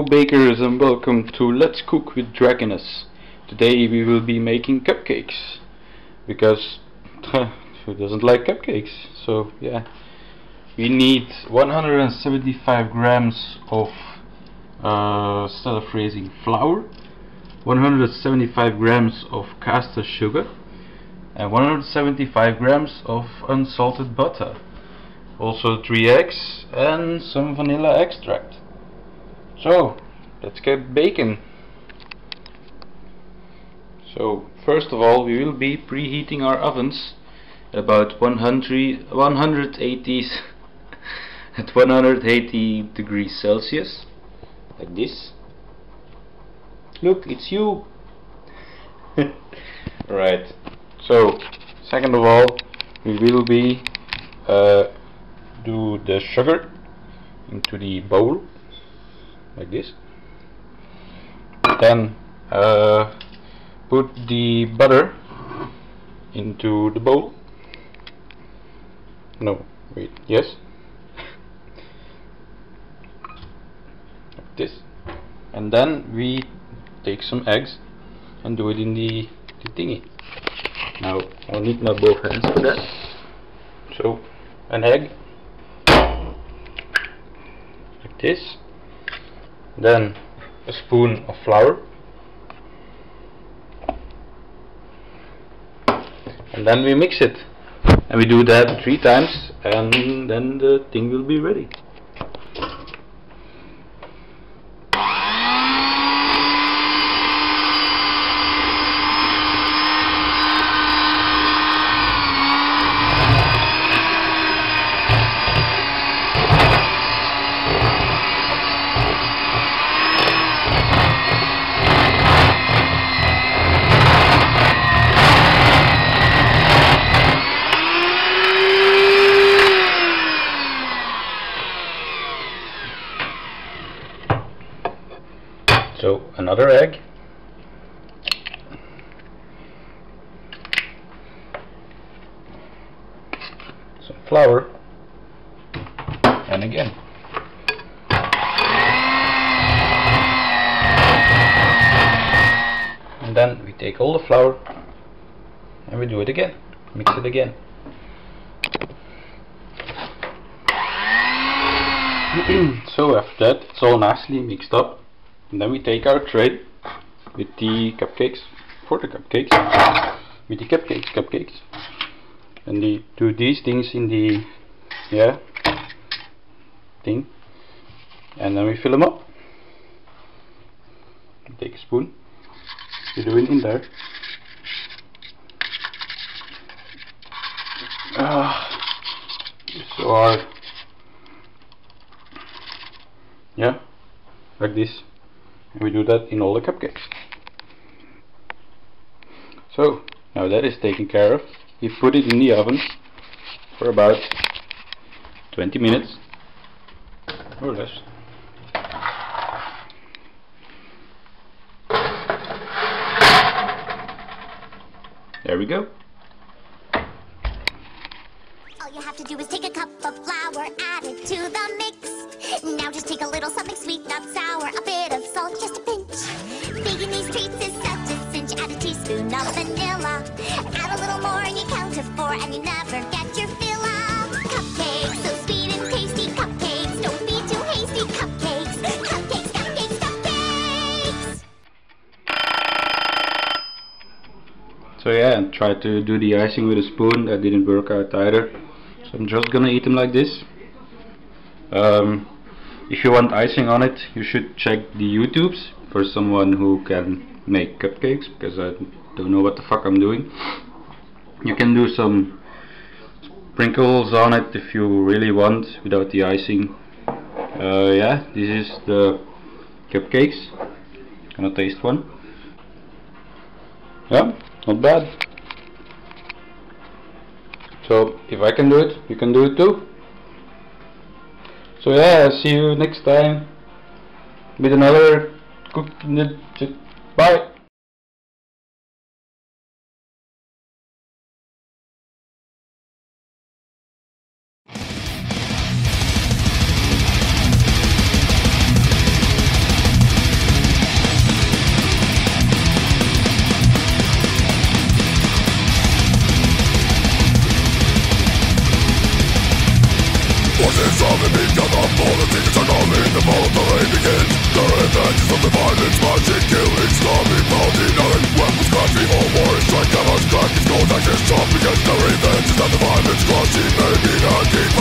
Hello bakers and welcome to Let's Cook with Drakinus. Today we will be making cupcakes because who doesn't like cupcakes? So yeah, we need 175 grams of self-raising flour, 175 grams of caster sugar and 175 grams of unsalted butter. Also 3 eggs and some vanilla extract. So let's get baking. So first of all we will be preheating our ovens about 180 at 180 degrees Celsius, like this. Look, it's you. Right. So second of all we will be do the sugar into the bowl like this. Then put the butter into the bowl. No, wait, yes. Like this. And then we take some eggs and do it in the thingy. Now I'll need my both hands for that. So an egg like this. Then a spoon of flour, and then we mix it, and we do that 3 times, and then the thing will be ready. So another egg, some flour, and again. And then we take all the flour and we do it again, mix it again. So after that it's all nicely mixed up. And then we take our tray with the cupcakes, with the cupcakes, and do these things in the thing, and then we fill them up. Take a spoon, you do it in there. So our like this. And we do that in all the cupcakes. So now that is taken care of, we put it in the oven for about 20 minutes or less. There we go. All you have to do is take a cup of flour, add it to the mix. Now just take a little something sweet, not sour, a bit of salt, just a pinch. Baking these treats is such a cinch. Add a teaspoon of vanilla, add a little more and you count to 4, and you never get your fill of cupcakes. So sweet and tasty cupcakes, don't be too hasty. Cupcakes, cupcakes, cupcakes, cupcakes. So yeah, and try to do the icing with a spoon. That didn't work out either. So I'm just gonna eat them like this. If you want icing on it, you should check the YouTubes for someone who can make cupcakes, because I don't know what the fuck I'm doing. You can do some sprinkles on it if you really want, without the icing. Yeah, this is the cupcakes. Gonna taste one. Yeah, not bad. So if I can do it, you can do it too. So yeah, see you next time with another cook. Bye. Deep down the bowl, the secrets are calling. The fall of the rain begins. The revenge of the violence, marching, killing, stomping, pounding, nothing. Weapons crash, evil war is strike. Hammers crack, it's gold axes chop against the revenge. Is that the violence crushing, maybe not deep.